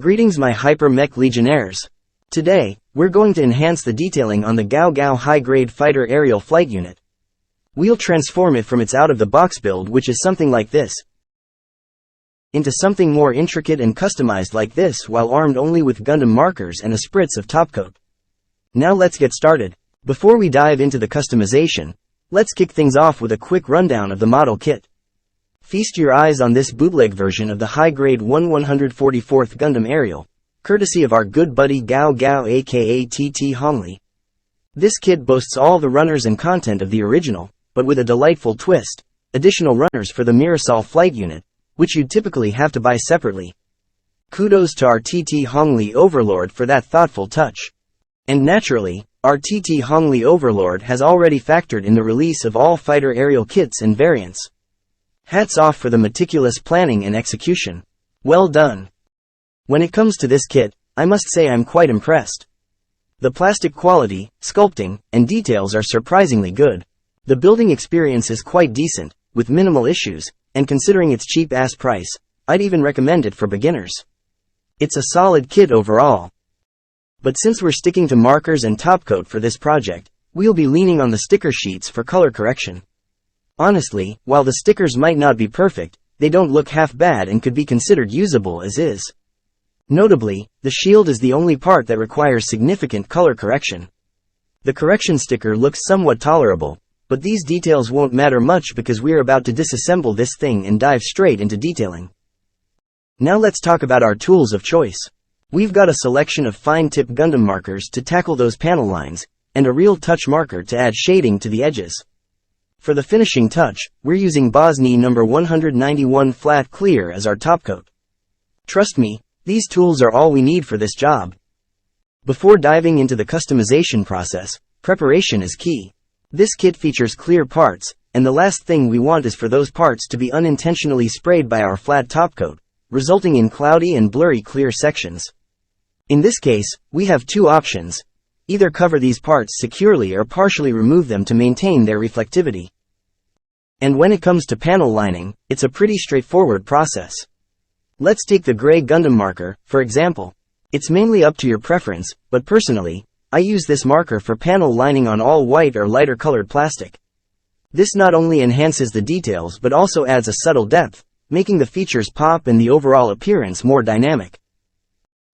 Greetings my Hyper-Mech Legionnaires. Today, we're going to enhance the detailing on the Gao Gao high-grade fighter aerial flight unit. We'll transform it from its out-of-the-box build, which is something like this, into something more intricate and customized like this, while armed only with Gundam markers and a spritz of Topcoat. Now let's get started. Before we dive into the customization, let's kick things off with a quick rundown of the model kit. Feast your eyes on this bootleg version of the high-grade 144th Gundam Aerial, courtesy of our good buddy Gao Gao aka TT Hongli. This kit boasts all the runners and content of the original, but with a delightful twist: additional runners for the Mirasol flight unit, which you'd typically have to buy separately. Kudos to our TT Hongli Overlord for that thoughtful touch. And naturally, our TT Hongli Overlord has already factored in the release of all fighter aerial kits and variants. Hats off for the meticulous planning and execution. Well done. When it comes to this kit, I must say I'm quite impressed. The plastic quality, sculpting, and details are surprisingly good. The building experience is quite decent, with minimal issues, and considering its cheap-ass price, I'd even recommend it for beginners. It's a solid kit overall. But since we're sticking to markers and Topcoat for this project, we'll be leaning on the sticker sheets for color correction. Honestly, while the stickers might not be perfect, they don't look half bad and could be considered usable as is. Notably, the shield is the only part that requires significant color correction. The correction sticker looks somewhat tolerable, but these details won't matter much because we're about to disassemble this thing and dive straight into detailing. Now let's talk about our tools of choice. We've got a selection of fine-tip Gundam markers to tackle those panel lines, and a real touch marker to add shading to the edges. For the finishing touch, we're using Bosni No. 191 Flat Clear as our Topcoat. Trust me, these tools are all we need for this job. Before diving into the customization process, preparation is key. This kit features clear parts, and the last thing we want is for those parts to be unintentionally sprayed by our flat Topcoat, resulting in cloudy and blurry clear sections. In this case, we have two options: either cover these parts securely or partially remove them to maintain their reflectivity. And when it comes to panel lining, it's a pretty straightforward process. Let's take the gray Gundam marker, for example. It's mainly up to your preference, but personally, I use this marker for panel lining on all white or lighter colored plastic. This not only enhances the details but also adds a subtle depth, making the features pop and the overall appearance more dynamic.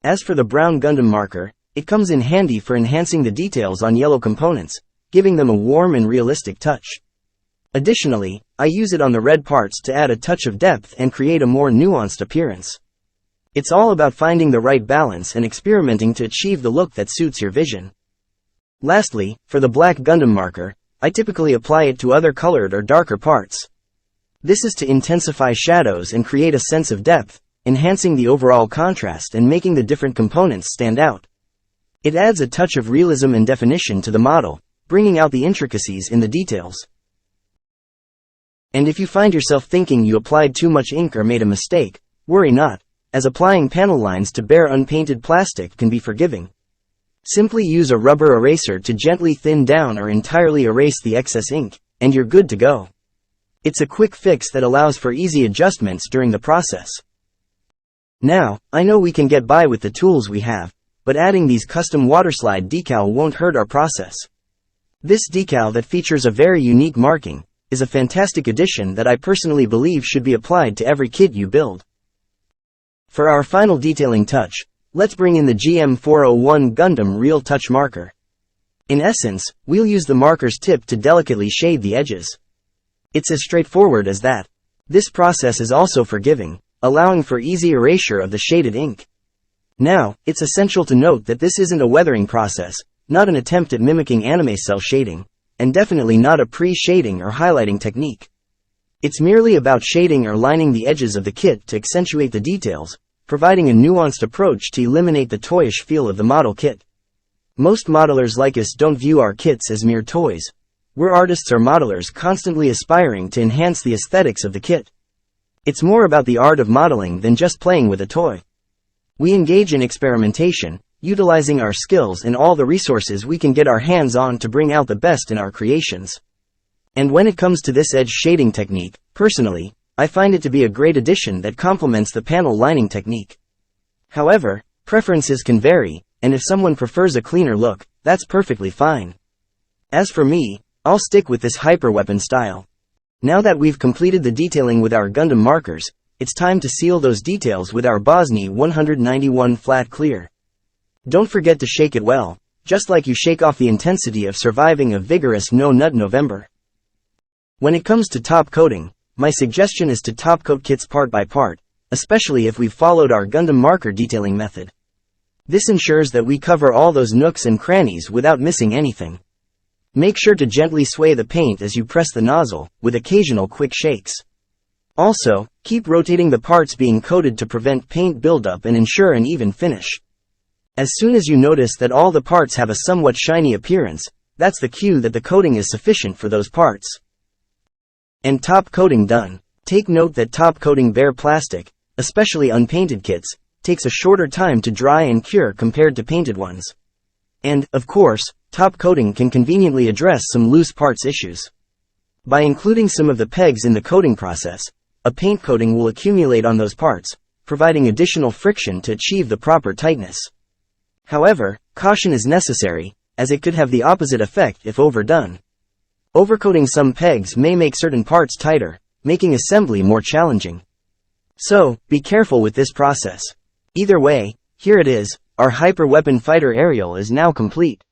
As for the brown Gundam marker, it comes in handy for enhancing the details on yellow components, giving them a warm and realistic touch. Additionally, I use it on the red parts to add a touch of depth and create a more nuanced appearance. It's all about finding the right balance and experimenting to achieve the look that suits your vision. Lastly, for the black Gundam marker, I typically apply it to other colored or darker parts. This is to intensify shadows and create a sense of depth, enhancing the overall contrast and making the different components stand out. It adds a touch of realism and definition to the model, bringing out the intricacies in the details. And if you find yourself thinking you applied too much ink or made a mistake, worry not, as applying panel lines to bare unpainted plastic can be forgiving. Simply use a rubber eraser to gently thin down or entirely erase the excess ink, and you're good to go. It's a quick fix that allows for easy adjustments during the process. Now, I know we can get by with the tools we have, but adding these custom waterslide decal won't hurt our process. This decal that features a very unique marking is a fantastic addition that I personally believe should be applied to every kit you build. For our final detailing touch, let's bring in the GM401 Gundam Real Touch marker. In essence, we'll use the marker's tip to delicately shade the edges. It's as straightforward as that. This process is also forgiving, allowing for easy erasure of the shaded ink. Now, it's essential to note that this isn't a weathering process, not an attempt at mimicking anime cell shading, and definitely not a pre-shading or highlighting technique. It's merely about shading or lining the edges of the kit to accentuate the details, providing a nuanced approach to eliminate the toyish feel of the model kit. Most modelers like us don't view our kits as mere toys. We're artists or modelers constantly aspiring to enhance the aesthetics of the kit. It's more about the art of modeling than just playing with a toy. We engage in experimentation, utilizing our skills and all the resources we can get our hands on to bring out the best in our creations. And when it comes to this edge shading technique, personally, I find it to be a great addition that complements the panel lining technique. However, preferences can vary, and if someone prefers a cleaner look, that's perfectly fine. As for me, I'll stick with this hyperweapon style. Now that we've completed the detailing with our Gundam markers, it's time to seal those details with our Bosni 191 flat clear. Don't forget to shake it well, just like you shake off the intensity of surviving a vigorous no-nut November. When it comes to top coating, my suggestion is to top coat kits part by part, especially if we've followed our Gundam marker detailing method. This ensures that we cover all those nooks and crannies without missing anything. Make sure to gently sway the paint as you press the nozzle, with occasional quick shakes. Also, keep rotating the parts being coated to prevent paint buildup and ensure an even finish. As soon as you notice that all the parts have a somewhat shiny appearance, that's the cue that the coating is sufficient for those parts. And top coating done. Take note that top coating bare plastic, especially unpainted kits, takes a shorter time to dry and cure compared to painted ones. And, of course, top coating can conveniently address some loose parts issues. By including some of the pegs in the coating process, a paint coating will accumulate on those parts, providing additional friction to achieve the proper tightness. However, caution is necessary, as it could have the opposite effect if overdone. Overcoating some pegs may make certain parts tighter, making assembly more challenging. So, be careful with this process. Either way, here it is, our hyper weapon fighter aerial is now complete.